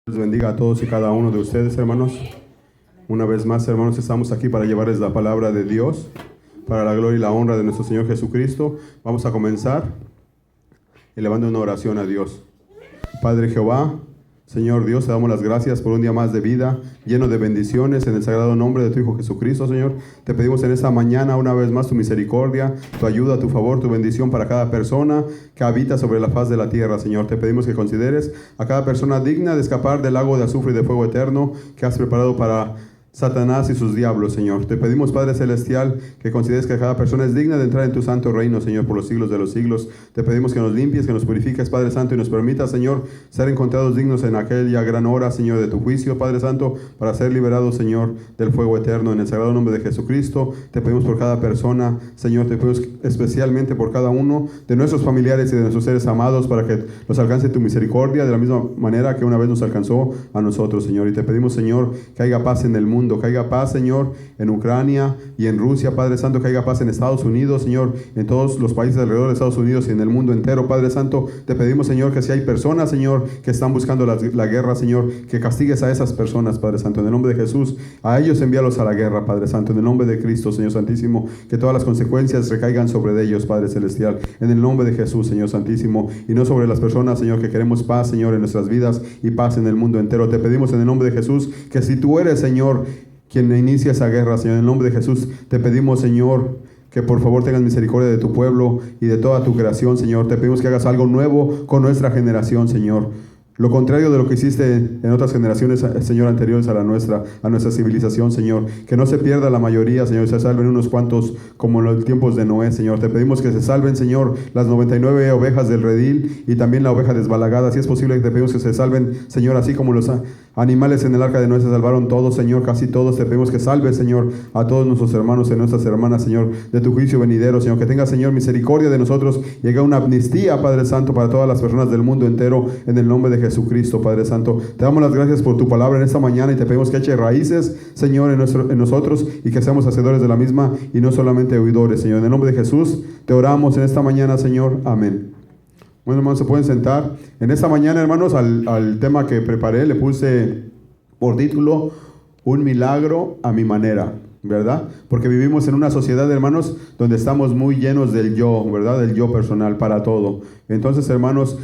Les bendiga a todos y cada uno de ustedes, hermanos. Una vez más, hermanos, estamos aquí para llevarles la palabra de Dios, para la gloria y la honra de nuestro Señor Jesucristo. Vamos a comenzar elevando una oración a Dios. Padre Jehová, Señor Dios, te damos las gracias por un día más de vida, lleno de bendiciones, en el sagrado nombre de tu Hijo Jesucristo, Señor. Te pedimos en esta mañana una vez más tu misericordia, tu ayuda, tu favor, tu bendición para cada persona que habita sobre la faz de la tierra, Señor. Te pedimos que consideres a cada persona digna de escapar del lago de azufre y de fuego eterno que has preparado para Satanás y sus diablos, Señor. Te pedimos, Padre Celestial, que consideres que cada persona es digna de entrar en tu santo reino, Señor, por los siglos de los siglos. Te pedimos que nos limpies, que nos purifiques, Padre Santo, y nos permitas, Señor, ser encontrados dignos en aquella gran hora, Señor, de tu juicio, Padre Santo, para ser liberados, Señor, del fuego eterno. En el sagrado nombre de Jesucristo, te pedimos por cada persona, Señor, te pedimos especialmente por cada uno de nuestros familiares y de nuestros seres amados, para que los alcance tu misericordia de la misma manera que una vez nos alcanzó a nosotros, Señor. Y te pedimos, Señor, que haya paz en el mundo, que haya paz, Señor, en Ucrania y en Rusia, Padre Santo, que haya paz en Estados Unidos, Señor, en todos los países alrededor de Estados Unidos y en el mundo entero, Padre Santo. Te pedimos, Señor, que si hay personas, Señor, que están buscando la guerra, Señor, que castigues a esas personas, Padre Santo, en el nombre de Jesús. A ellos envíalos a la guerra, Padre Santo, en el nombre de Cristo, Señor Santísimo, que todas las consecuencias recaigan sobre ellos, Padre Celestial, en el nombre de Jesús, Señor Santísimo, y no sobre las personas, Señor, que queremos paz, Señor, en nuestras vidas y paz en el mundo entero. Te pedimos en el nombre de Jesús que si tú eres, Señor, quien inicia esa guerra, Señor, en el nombre de Jesús, te pedimos, Señor, que por favor tengas misericordia de tu pueblo y de toda tu creación, Señor. Te pedimos que hagas algo nuevo con nuestra generación, Señor. Lo contrario de lo que hiciste en otras generaciones, Señor, anteriores a nuestra civilización, Señor. Que no se pierda la mayoría, Señor, se salven unos cuantos como en los tiempos de Noé, Señor. Te pedimos que se salven, Señor, las 99 ovejas del redil y también la oveja desbalagada. Si es posible, te pedimos que se salven, Señor, así como los animales en el arca de Noé se salvaron todos, Señor, casi todos. Te pedimos que salves, Señor, a todos nuestros hermanos y nuestras hermanas, Señor, de tu juicio venidero, Señor. Que tenga, Señor, misericordia de nosotros y haga una amnistía, Padre Santo, para todas las personas del mundo entero, en el nombre de Jesucristo, Padre Santo. Te damos las gracias por tu palabra en esta mañana y te pedimos que eche raíces, Señor, en nosotros y que seamos hacedores de la misma y no solamente oidores, Señor. En el nombre de Jesús te oramos en esta mañana, Señor. Amén. Bueno, hermanos, se pueden sentar. En esta mañana, hermanos, al tema que preparé le puse por título Un milagro a mi manera, ¿verdad? Porque vivimos en una sociedad, hermanos, donde estamos muy llenos del yo, ¿verdad? Del yo personal para todo. Entonces, hermanos,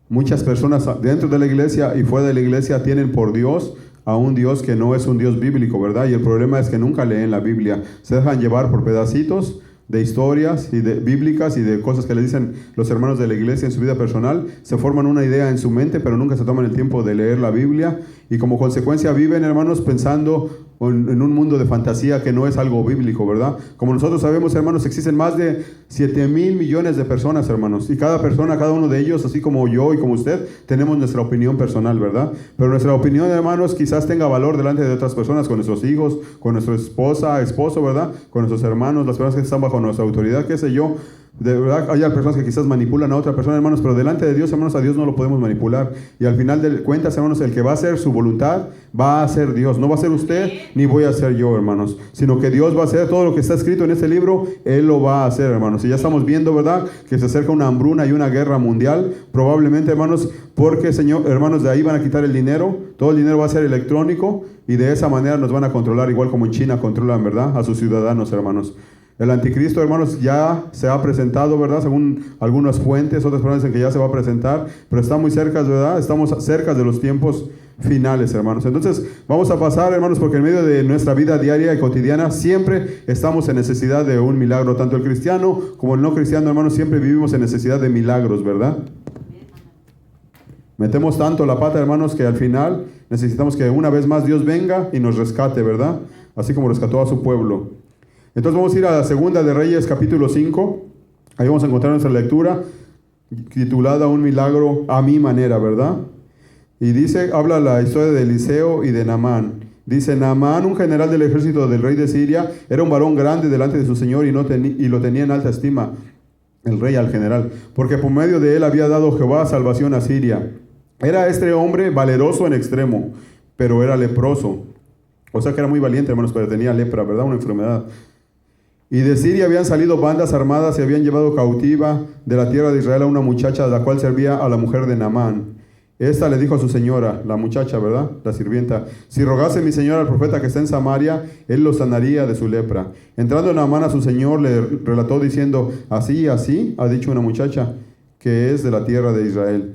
muchas personas dentro de la iglesia y fuera de la iglesia tienen por Dios a un Dios que no es un Dios bíblico, ¿verdad? Y el problema es que nunca leen la Biblia. Se dejan llevar por pedacitos de historias y de bíblicas y de cosas que le dicen los hermanos de la iglesia en su vida personal. Se forman una idea en su mente, pero nunca se toman el tiempo de leer la Biblia. Y como consecuencia viven, hermanos, pensando en un mundo de fantasía que no es algo bíblico, ¿verdad? Como nosotros sabemos, hermanos, existen más de 7,000 millones de personas, hermanos. Y cada persona, cada uno de ellos, así como yo y como usted, tenemos nuestra opinión personal, ¿verdad? Pero nuestra opinión, hermanos, quizás tenga valor delante de otras personas, con nuestros hijos, con nuestra esposa, esposo, ¿verdad? Con nuestros hermanos, las personas que están bajo nuestra autoridad, qué sé yo. De verdad, hay personas que quizás manipulan a otra persona, hermanos, pero delante de Dios, hermanos, a Dios no lo podemos manipular. Y al final de cuentas, hermanos, el que va a hacer su voluntad va a ser Dios. No va a ser usted, ni voy a ser yo, hermanos, sino que Dios va a hacer todo lo que está escrito en este libro. Él lo va a hacer, hermanos. Y ya estamos viendo, ¿verdad?, que se acerca una hambruna y una guerra mundial, probablemente, hermanos, porque, Señor, hermanos, de ahí van a quitar el dinero. Todo el dinero va a ser electrónico y de esa manera nos van a controlar, igual como en China controlan, ¿verdad?, a sus ciudadanos, hermanos. El anticristo, hermanos, ya se ha presentado, ¿verdad? Según algunas fuentes, otras personas dicen que ya se va a presentar, pero está muy cerca, ¿verdad? Estamos cerca de los tiempos finales, hermanos. Entonces, vamos a pasar, hermanos, porque en medio de nuestra vida diaria y cotidiana siempre estamos en necesidad de un milagro. Tanto el cristiano como el no cristiano, hermanos, siempre vivimos en necesidad de milagros, ¿verdad? Metemos tanto la pata, hermanos, que al final necesitamos que una vez más Dios venga y nos rescate, ¿verdad? Así como rescató a su pueblo. Entonces vamos a ir a la Segunda de Reyes, capítulo 5. Ahí vamos a encontrar nuestra lectura titulada Un milagro a mi manera, ¿verdad? Y dice, habla la historia de Eliseo y de Naamán. Dice, Naamán, un general del ejército del rey de Siria, era un varón grande delante de su señor y lo tenía en alta estima el rey al general, porque por medio de él había dado Jehová salvación a Siria. Era este hombre valeroso en extremo, pero era leproso. O sea que era muy valiente, hermanos, pero tenía lepra, ¿verdad? Una enfermedad. Y de Siria habían salido bandas armadas y habían llevado cautiva de la tierra de Israel a una muchacha, la cual servía a la mujer de Naamán. Esta le dijo a su señora, la muchacha, ¿verdad? La sirvienta: si rogase mi señora al profeta que está en Samaria, él lo sanaría de su lepra. Entrando Naamán a su señor, le relató diciendo: así y así ha dicho una muchacha que es de la tierra de Israel.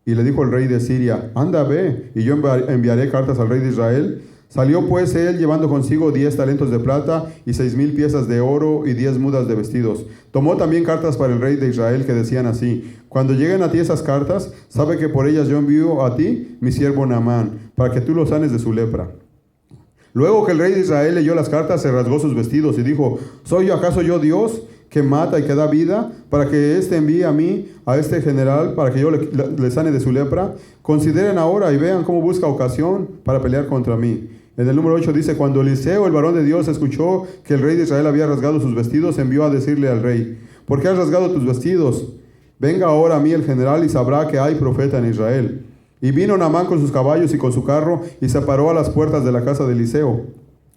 Y le dijo el rey de Siria: anda, ve, y yo enviaré cartas al rey de Israel. Salió pues él llevando consigo 10 talentos de plata y 6,000 piezas de oro y 10 mudas de vestidos. Tomó también cartas para el rey de Israel que decían así: cuando lleguen a ti esas cartas, sabe que por ellas yo envío a ti mi siervo Naamán, para que tú lo sanes de su lepra. Luego que el rey de Israel leyó las cartas, se rasgó sus vestidos y dijo: ¿soy yo acaso yo Dios, que mata y que da vida, para que éste envíe a mí, a este general, para que yo le sane de su lepra? Consideren ahora y vean cómo busca ocasión para pelear contra mí. En el número 8 dice: cuando Eliseo, el varón de Dios, escuchó que el rey de Israel había rasgado sus vestidos, envió a decirle al rey: ¿por qué has rasgado tus vestidos? Venga ahora a mí el general y sabrá que hay profeta en Israel. Y vino Naamán con sus caballos y con su carro y se paró a las puertas de la casa de Eliseo.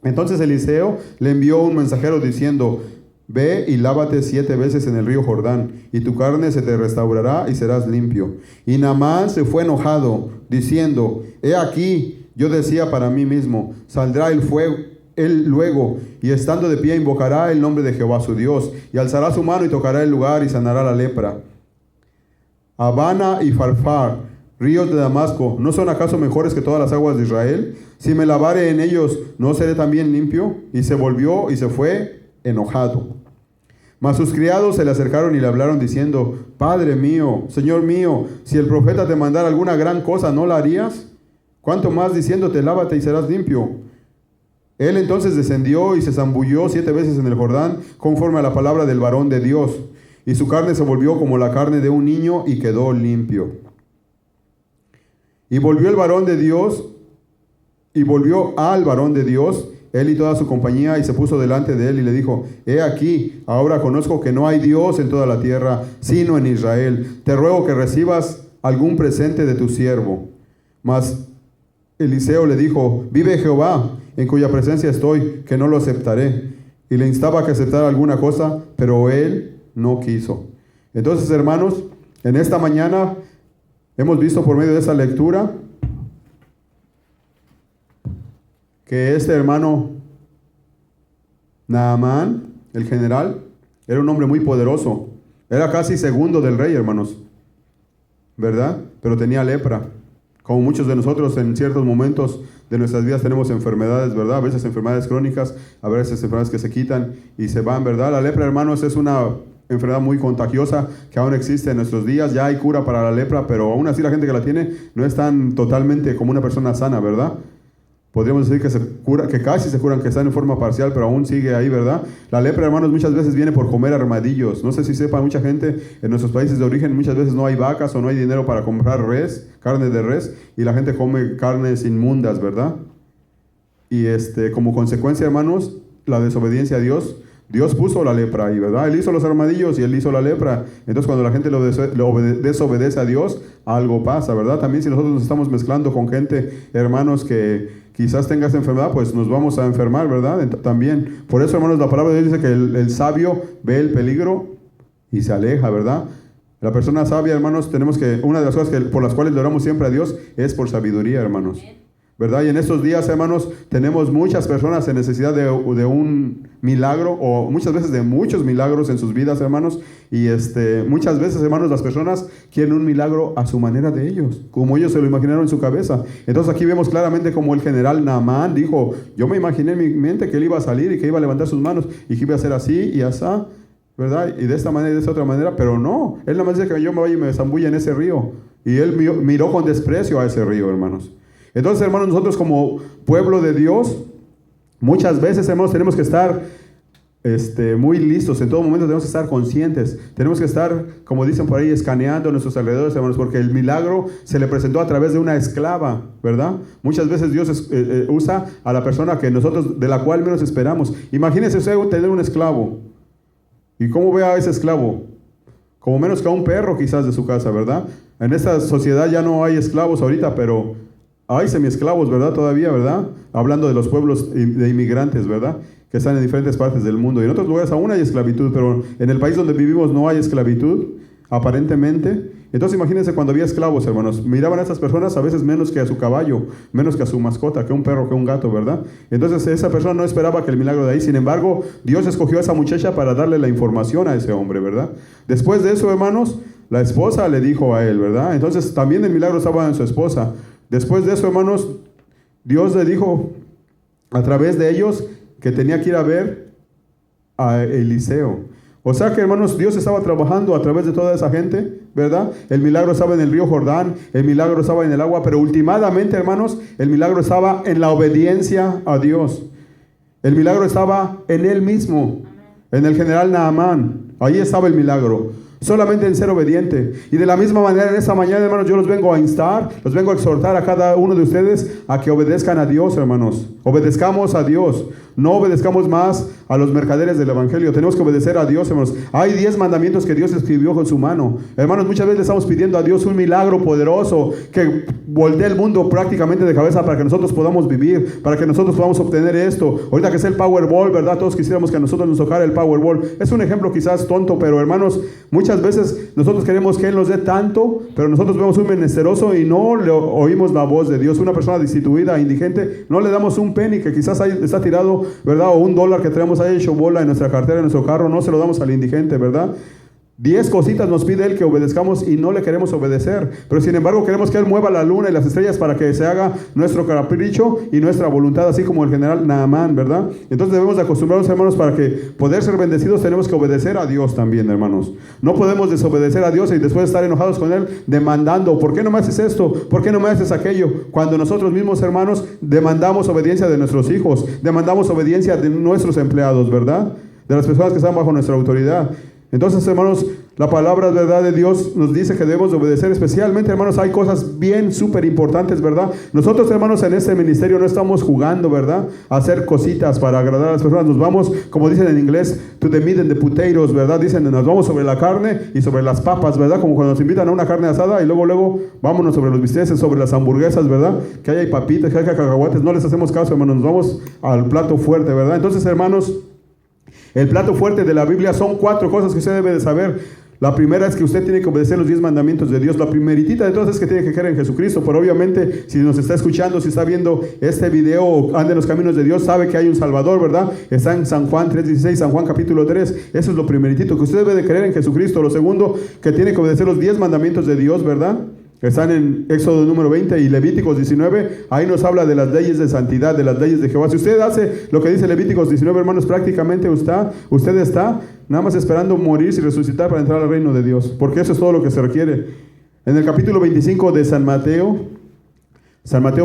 Entonces Eliseo le envió un mensajero diciendo: ve y lávate 7 veces en el río Jordán, y tu carne se te restaurará y serás limpio. Y Naamán se fue enojado, diciendo: he aquí, yo decía para mí mismo, saldrá el fuego, él luego, y estando de pie invocará el nombre de Jehová su Dios, y alzará su mano y tocará el lugar y sanará la lepra. Abana y Farfar, ríos de Damasco, ¿no son acaso mejores que todas las aguas de Israel? Si me lavare en ellos, ¿no seré también limpio? Y se volvió y se fue enojado. Mas sus criados se le acercaron y le hablaron diciendo: Padre mío, Señor mío, si el profeta te mandara alguna gran cosa, ¿no la harías? ¿Cuánto más diciéndote: lávate y serás limpio? Él entonces descendió y se zambulló 7 veces en el Jordán, conforme a la palabra del varón de Dios, y su carne se volvió como la carne de un niño y quedó limpio. Y volvió al varón de Dios, él y toda su compañía, y se puso delante de él y le dijo: he aquí, ahora conozco que no hay Dios en toda la tierra, sino en Israel. Te ruego que recibas algún presente de tu siervo. Mas Eliseo le dijo: vive Jehová, en cuya presencia estoy, que no lo aceptaré. Y le instaba a que aceptara alguna cosa, pero él no quiso. Entonces, hermanos, en esta mañana hemos visto por medio de esa lectura que este hermano Naamán, el general, era un hombre muy poderoso. Era casi segundo del rey, hermanos, ¿verdad? Pero tenía lepra. Como muchos de nosotros en ciertos momentos de nuestras vidas tenemos enfermedades, ¿verdad? A veces enfermedades crónicas, a veces enfermedades que se quitan y se van, ¿verdad? La lepra, hermanos, es una enfermedad muy contagiosa que aún existe en nuestros días. Ya hay cura para la lepra, pero aún así la gente que la tiene no es tan totalmente como una persona sana, ¿verdad? Podríamos decir que se cura, que casi se curan, que están en forma parcial, pero aún sigue ahí, ¿verdad? La lepra, hermanos, muchas veces viene por comer armadillos. No sé si sepa, mucha gente en nuestros países de origen, muchas veces no hay vacas o no hay dinero para comprar res, carne de res, y la gente come carnes inmundas, ¿verdad? Y como consecuencia, hermanos, la desobediencia a Dios, Dios puso la lepra ahí, ¿verdad? Él hizo los armadillos y Él hizo la lepra. Entonces, cuando la gente desobedece a Dios, algo pasa, ¿verdad? También si nosotros nos estamos mezclando con gente, hermanos, que quizás tenga esta enfermedad, pues nos vamos a enfermar, ¿verdad? También. Por eso, hermanos, la palabra de Dios dice que el sabio ve el peligro y se aleja, ¿verdad? La persona sabia, hermanos, una de las cosas por las cuales le oramos siempre a Dios es por sabiduría, hermanos. ¿Verdad? Y en estos días, hermanos, tenemos muchas personas en necesidad de un milagro, o muchas veces de muchos milagros en sus vidas, hermanos. Y muchas veces, hermanos, las personas quieren un milagro a su manera de ellos, como ellos se lo imaginaron en su cabeza. Entonces aquí vemos claramente como el general Naamán dijo: yo me imaginé en mi mente que él iba a salir y que iba a levantar sus manos y que iba a hacer así y así, ¿verdad? Y de esta manera y de esta otra manera, pero no. Él nada más dice que yo me vaya y me zambulla en ese río. Y él miró con desprecio a ese río, hermanos. Entonces, hermanos, nosotros como pueblo de Dios, muchas veces, hermanos, tenemos que estar muy listos. En todo momento tenemos que estar conscientes. Tenemos que estar, como dicen por ahí, escaneando nuestros alrededores, hermanos, porque el milagro se le presentó a través de una esclava, ¿verdad? Muchas veces Dios usa a la persona de la cual menos esperamos. Imagínense usted tener un esclavo. ¿Y cómo ve a ese esclavo? Como menos que a un perro quizás de su casa, ¿verdad? En esta sociedad ya no hay esclavos ahorita, pero hay semiesclavos, ¿verdad? Todavía, ¿verdad? Hablando de los pueblos de inmigrantes, ¿verdad? Que están en diferentes partes del mundo. Y en otros lugares aún hay esclavitud, pero en el país donde vivimos no hay esclavitud, aparentemente. Entonces imagínense cuando había esclavos, hermanos, miraban a estas personas a veces menos que a su caballo, menos que a su mascota, que un perro, que un gato, ¿verdad? Entonces esa persona no esperaba que el milagro de ahí. Sin embargo, Dios escogió a esa muchacha para darle la información a ese hombre, ¿verdad? Después de eso, hermanos, la esposa le dijo a él, ¿verdad? Entonces también el milagro estaba en su esposa. Después de eso, hermanos, Dios le dijo a través de ellos que tenía que ir a ver a Eliseo. O sea que, hermanos, Dios estaba trabajando a través de toda esa gente, ¿verdad? El milagro estaba en el río Jordán, el milagro estaba en el agua, pero últimamente, hermanos, el milagro estaba en la obediencia a Dios. El milagro estaba en él mismo, en el general Naamán. Ahí estaba el milagro. Solamente en ser obediente. Y de la misma manera en esta mañana, hermanos, yo los vengo a instar, los vengo a exhortar a cada uno de ustedes a que obedezcan a Dios, hermanos. Obedezcamos a Dios. No obedezcamos más a los mercaderes del evangelio. Tenemos que obedecer a Dios, hermanos. Hay 10 mandamientos que Dios escribió con su mano. Hermanos, muchas veces le estamos pidiendo a Dios un milagro poderoso que voltee el mundo prácticamente de cabeza para que nosotros podamos vivir, para que nosotros podamos obtener esto. Ahorita que es el Powerball, ¿verdad? Todos quisiéramos que a nosotros nos tocara el Powerball. Es un ejemplo quizás tonto, pero hermanos, muchas veces nosotros queremos que Él nos dé tanto, pero nosotros vemos un menesteroso y no le oímos la voz de Dios. Una persona destituida, indigente, no le damos un penny que quizás ahí está tirado, ¿verdad? O $1 que tenemos ahí hecho bola en nuestra cartera, en nuestro carro, no se lo damos al indigente, ¿verdad? 10 cositas nos pide Él que obedezcamos y no le queremos obedecer. Pero sin embargo queremos que Él mueva la luna y las estrellas para que se haga nuestro capricho y nuestra voluntad, así como el general Naamán, ¿verdad? Entonces debemos de acostumbrarnos, hermanos, para que poder ser bendecidos tenemos que obedecer a Dios también, hermanos. No podemos desobedecer a Dios y después estar enojados con Él demandando, ¿por qué no me haces esto? ¿Por qué no me haces aquello? Cuando nosotros mismos, hermanos, demandamos obediencia de nuestros hijos, demandamos obediencia de nuestros empleados, ¿verdad? De las personas que están bajo nuestra autoridad. Entonces, hermanos, la palabra, ¿verdad?, de Dios nos dice que debemos de obedecer. Especialmente, hermanos, hay cosas bien súper importantes, ¿verdad? Nosotros, hermanos, en este ministerio no estamos jugando, ¿verdad?, a hacer cositas para agradar a las personas. Nos vamos, como dicen en inglés, to the meat and the potatoes, ¿verdad? Dicen, nos vamos sobre la carne y sobre las papas, ¿verdad? Como cuando nos invitan a una carne asada y luego vámonos sobre los bisteces, sobre las hamburguesas, ¿verdad? Que hay papitas, que hay cacahuates. No les hacemos caso, hermanos, nos vamos al plato fuerte, ¿verdad? Entonces, hermanos, el plato fuerte de la Biblia son 4 cosas que usted debe de saber. La primera es que usted tiene que obedecer los 10 mandamientos de Dios. La primeritita de todas es que tiene que creer en Jesucristo. Pero obviamente, si nos está escuchando, si está viendo este video o anda en los caminos de Dios, sabe que hay un Salvador, ¿verdad? Está en San Juan 3:16, San Juan capítulo 3. Eso es lo primeritito, que usted debe de creer en Jesucristo. Lo segundo, que tiene que obedecer los 10 mandamientos de Dios, ¿verdad? Están en Éxodo número 20 y Levíticos 19. Ahí nos habla de las leyes de santidad, de las leyes de Jehová. Si usted hace lo que dice Levíticos 19, hermanos, prácticamente usted está nada más esperando morir y resucitar para entrar al reino de Dios, porque eso es todo lo que se requiere. En el capítulo 25 de San Mateo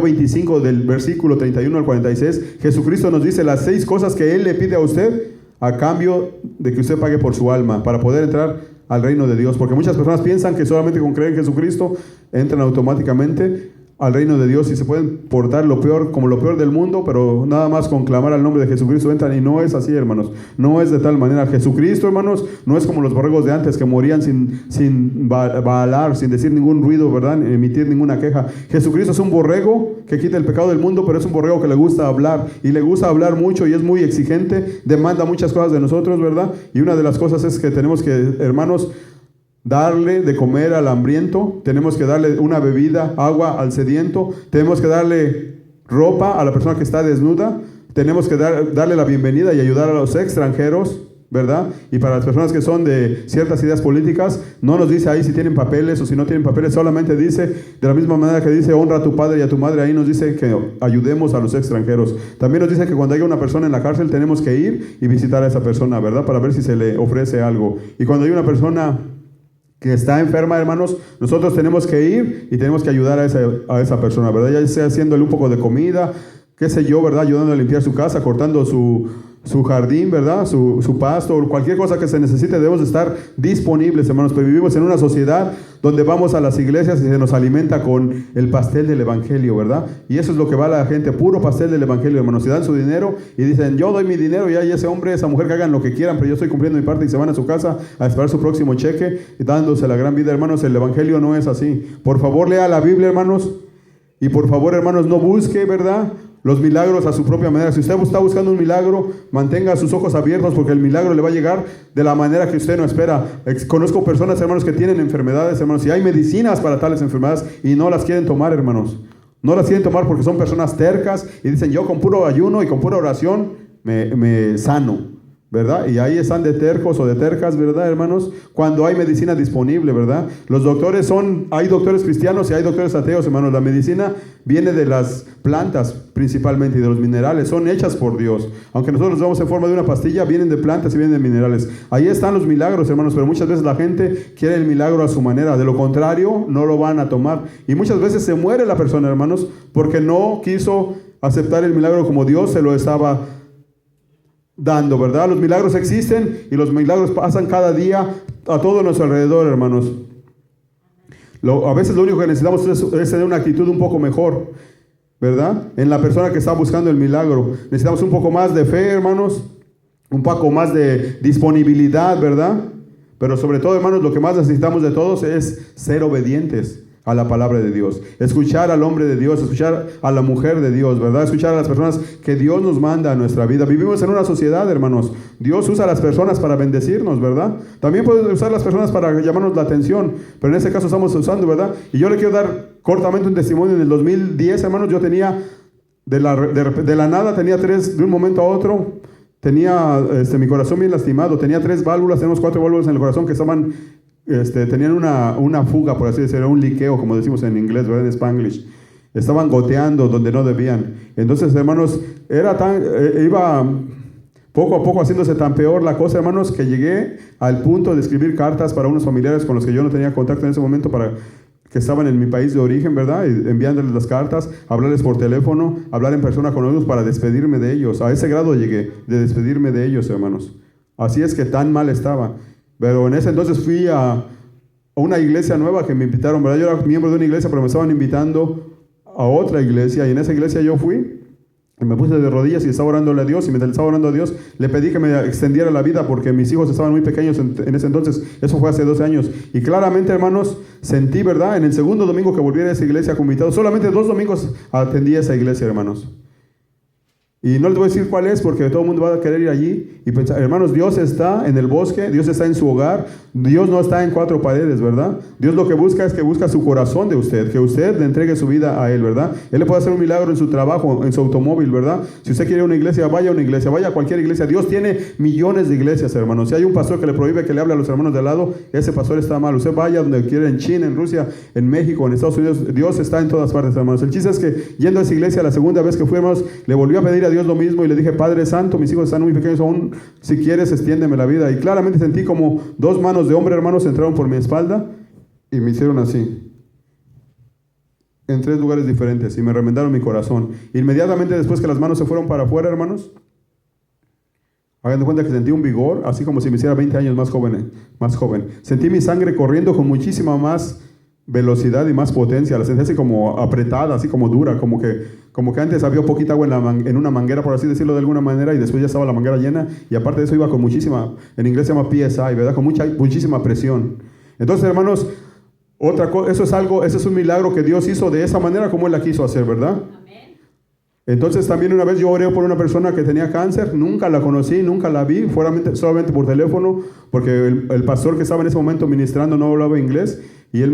25, del versículo 31 al 46, Jesucristo nos dice las 6 cosas que Él le pide a usted a cambio de que usted pague por su alma para poder entrar al reino de Dios. Porque muchas personas piensan que solamente con creer en Jesucristo entran automáticamente al reino de Dios y se pueden portar como lo peor del mundo, pero nada más con clamar al nombre de Jesucristo entran. Y no es así, hermanos. No es de tal manera. Jesucristo, hermanos, no es como los borregos de antes que morían sin balar, sin decir ningún ruido, ¿verdad?, emitir ninguna queja. Jesucristo es un borrego que quita el pecado del mundo, pero es un borrego que le gusta hablar, y le gusta hablar mucho, y es muy exigente, demanda muchas cosas de nosotros, ¿verdad? Y una de las cosas es que tenemos que, hermanos, darle de comer al hambriento, tenemos que darle una bebida, agua al sediento, tenemos que darle ropa a la persona que está desnuda, tenemos que darle la bienvenida y ayudar a los extranjeros, ¿verdad? Y para las personas que son de ciertas ideas políticas, no nos dice ahí si tienen papeles o si no tienen papeles, solamente dice, de la misma manera que dice honra a tu padre y a tu madre, ahí nos dice que ayudemos a los extranjeros. También nos dice que cuando haya una persona en la cárcel tenemos que ir y visitar a esa persona, ¿verdad?, para ver si se le ofrece algo. Y cuando hay una persona que está enferma, hermanos, nosotros tenemos que ir y tenemos que ayudar a esa persona, ¿verdad? Ya sea haciéndole un poco de comida, qué sé yo, ¿verdad?, ayudando a limpiar su casa, cortando su jardín, ¿verdad?, su pasto, cualquier cosa que se necesite. Debemos estar disponibles, hermanos, pero vivimos en una sociedad donde vamos a las iglesias y se nos alimenta con el pastel del evangelio, ¿verdad? Y eso es lo que va a la gente, puro pastel del evangelio, hermanos. Se dan su dinero y dicen, yo doy mi dinero y hay ese hombre, esa mujer que hagan lo que quieran, pero yo estoy cumpliendo mi parte, y se van a su casa a esperar su próximo cheque y dándose la gran vida, hermanos. El evangelio no es así. Por favor, lea la Biblia, hermanos, y por favor, hermanos, no busque, ¿verdad?, los milagros a su propia manera. Si usted está buscando un milagro, mantenga sus ojos abiertos porque el milagro le va a llegar de la manera que usted no espera. Conozco personas, hermanos, que tienen enfermedades, hermanos, y hay medicinas para tales enfermedades y no las quieren tomar, hermanos. No las quieren tomar porque son personas tercas y dicen, yo con puro ayuno y con pura oración me sano, ¿verdad? Y ahí están de tercos o de tercas, ¿verdad, hermanos? Cuando hay medicina disponible, ¿verdad? Los doctores hay doctores cristianos y hay doctores ateos, hermanos. La medicina viene de las plantas principalmente y de los minerales, son hechas por Dios. Aunque nosotros los damos en forma de una pastilla, vienen de plantas y vienen de minerales. Ahí están los milagros, hermanos, pero muchas veces la gente quiere el milagro a su manera. De lo contrario, no lo van a tomar. Y muchas veces se muere la persona, hermanos, porque no quiso aceptar el milagro como Dios se lo estaba dando, ¿verdad? Los milagros existen y los milagros pasan cada día a todo nuestro alrededor, hermanos. A veces lo único que necesitamos es tener una actitud un poco mejor, ¿verdad? En la persona que está buscando el milagro. Necesitamos un poco más de fe, hermanos, un poco más de disponibilidad, ¿verdad? Pero sobre todo, hermanos, lo que más necesitamos de todos es ser obedientes a la palabra de Dios, escuchar al hombre de Dios, escuchar a la mujer de Dios, ¿verdad? Escuchar a las personas que Dios nos manda a nuestra vida. Vivimos en una sociedad, hermanos. Dios usa a las personas para bendecirnos, ¿verdad? También puede usar a las personas para llamarnos la atención, pero en este caso estamos usando, ¿verdad? Y yo le quiero dar cortamente un testimonio. En el 2010, hermanos, yo tenía de la nada, tenía de un momento a otro, tenía mi corazón bien lastimado, tenía 3 válvulas, tenemos 4 válvulas en el corazón que estaban tenían una fuga, por así decirlo, un liqueo, como decimos en inglés, ¿verdad? En Spanglish. Estaban goteando donde no debían. Entonces, hermanos, iba poco a poco haciéndose tan peor la cosa, hermanos, que llegué al punto de escribir cartas para unos familiares con los que yo no tenía contacto en ese momento, que estaban en mi país de origen, ¿verdad? Y enviándoles las cartas, hablarles por teléfono, hablar en persona con ellos para despedirme de ellos. A ese grado llegué, de despedirme de ellos, hermanos. Así es que tan mal estaba. Pero en ese entonces fui a una iglesia nueva que me invitaron, ¿verdad? Yo era miembro de una iglesia, pero me estaban invitando a otra iglesia. Y en esa iglesia yo fui, y me puse de rodillas y estaba orándole a Dios. Y mientras estaba orando a Dios, le pedí que me extendiera la vida porque mis hijos estaban muy pequeños en ese entonces. Eso fue hace 12 años. Y claramente, hermanos, sentí, ¿verdad? En el segundo domingo que volví a esa iglesia como invitado, solamente 2 domingos atendí a esa iglesia, hermanos. Y no les voy a decir cuál es porque todo el mundo va a querer ir allí y pensar, hermanos, Dios está en el bosque, Dios está en su hogar, Dios no está en 4 paredes, ¿verdad? Dios lo que busca es que busca su corazón de usted, que usted le entregue su vida a Él, ¿verdad? Él le puede hacer un milagro en su trabajo, en su automóvil, ¿verdad? Si usted quiere ir a una iglesia, vaya a cualquier iglesia. Dios tiene millones de iglesias, hermanos. Si hay un pastor que le prohíbe que le hable a los hermanos de al lado, ese pastor está mal. Usted vaya donde quiera, en China, en Rusia, en México, en Estados Unidos, Dios está en todas partes, hermanos. El chiste es que yendo a esa iglesia la segunda vez que fui, hermanos, le volví a pedir a Dios lo mismo y le dije, Padre Santo, mis hijos están muy pequeños aún, si quieres extiéndeme la vida. Y claramente sentí como 2 manos de hombre, hermanos, entraron por mi espalda y me hicieron así en 3 lugares diferentes y me remendaron mi corazón. Inmediatamente después que las manos se fueron para afuera, hermanos, hagan de cuenta que sentí un vigor, así como si me hiciera 20 años más joven. Sentí mi sangre corriendo con muchísima más velocidad y más potencia. La sentí así como apretada, así como dura, como que antes había poquita agua en una manguera, por así decirlo de alguna manera, y después ya estaba la manguera llena, y aparte de eso iba con muchísima, en inglés se llama PSI, ¿verdad? Con muchísima presión. Entonces, hermanos, eso es un milagro que Dios hizo de esa manera como Él la quiso hacer, ¿verdad? Amén. Entonces también una vez yo oré por una persona que tenía cáncer, nunca la conocí, nunca la vi, solamente por teléfono, porque el pastor que estaba en ese momento ministrando no hablaba inglés, y él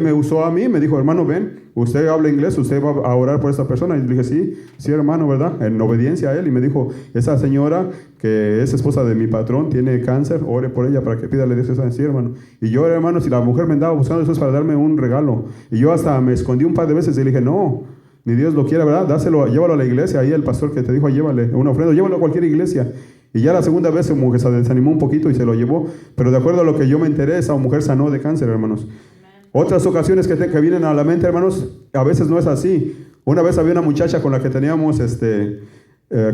me usó a mí, me dijo, hermano, ven, usted habla inglés, usted va a orar por esta persona. Y le dije, sí, hermano, ¿verdad? En obediencia a él. Y me dijo, esa señora que es esposa de mi patrón, tiene cáncer, ore por ella para que pídale a Dios. Sí, hermano. Y yo, hermano, si la mujer me andaba buscando eso es para darme un regalo. Y yo hasta me escondí un par de veces y le dije, no, ni Dios lo quiera, ¿verdad? Dáselo, llévalo a la iglesia. Ahí el pastor que te dijo, llévale una ofrenda, llévalo a cualquier iglesia. Y ya la segunda vez como que se desanimó un poquito y se lo llevó. Pero de acuerdo a lo que yo me enteré, esa mujer sanó de cáncer, hermanos. Otras ocasiones que vienen a la mente, hermanos, a veces no es así. Una vez había una muchacha con la que teníamos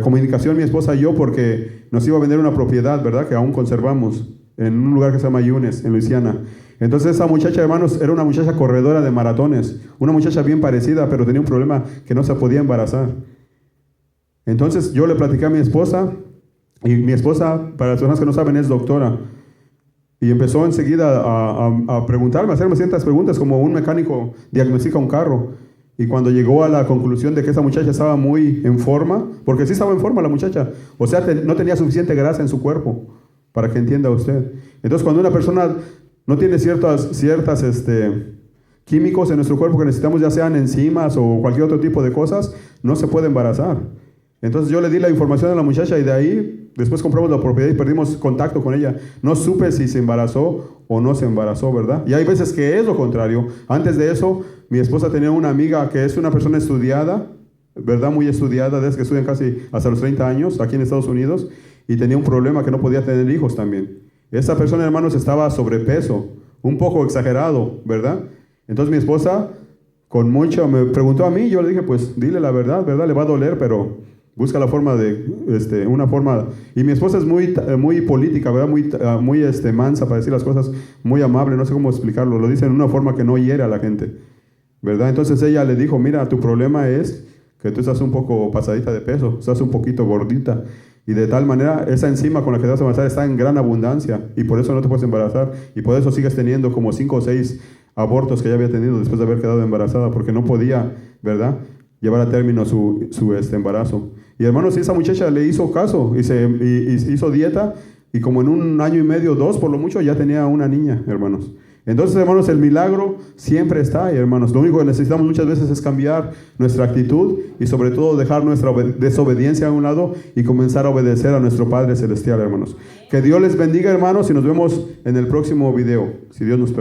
comunicación, mi esposa y yo, porque nos iba a vender una propiedad, ¿verdad? Que aún conservamos en un lugar que se llama Yunes, en Luisiana. Entonces esa muchacha, hermanos, era una muchacha corredora de maratones. Una muchacha bien parecida, pero tenía un problema que no se podía embarazar. Entonces yo le platiqué a mi esposa, y mi esposa, para las personas que no saben, es doctora. Y empezó enseguida a preguntarme, a hacerme ciertas preguntas, como un mecánico diagnostica un carro. Y cuando llegó a la conclusión de que esa muchacha estaba muy en forma, porque sí estaba en forma la muchacha, o sea, no tenía suficiente grasa en su cuerpo, para que entienda usted. Entonces, cuando una persona no tiene ciertas químicos en nuestro cuerpo que necesitamos, ya sean enzimas o cualquier otro tipo de cosas, no se puede embarazar. Entonces yo le di la información a la muchacha y de ahí después compramos la propiedad y perdimos contacto con ella. No supe si se embarazó o no se embarazó, ¿verdad? Y hay veces que es lo contrario. Antes de eso, mi esposa tenía una amiga que es una persona estudiada, ¿verdad? Muy estudiada, desde que estudian casi hasta los 30 años aquí en Estados Unidos, y tenía un problema que no podía tener hijos también. Esa persona, hermanos, estaba sobrepeso, un poco exagerado, ¿verdad? Entonces mi esposa con mucho me preguntó a mí, yo le dije, pues dile la verdad, ¿verdad? Le va a doler, pero busca la forma de, una forma. Y mi esposa es muy política, ¿verdad? Muy mansa para decir las cosas, muy amable, no sé cómo explicarlo, lo dice en una forma que no hiere a la gente, ¿verdad? Entonces ella le dijo, mira, tu problema es que tú estás un poco pasadita de peso, estás un poquito gordita, y de tal manera esa enzima con la que te vas a embarazar está en gran abundancia, y por eso no te puedes embarazar, y por eso sigues teniendo como 5 o 6 abortos que ella había tenido después de haber quedado embarazada, porque no podía, ¿verdad?, llevar a término su embarazo. Y hermanos, esa muchacha le hizo caso y hizo dieta, y como en 1 año y medio, 2 por lo mucho, ya tenía una niña, hermanos. Entonces, hermanos, el milagro siempre está ahí, hermanos. Lo único que necesitamos muchas veces es cambiar nuestra actitud y sobre todo dejar nuestra desobediencia a un lado y comenzar a obedecer a nuestro Padre Celestial, hermanos. Que Dios les bendiga, hermanos, y nos vemos en el próximo video, si Dios nos permite.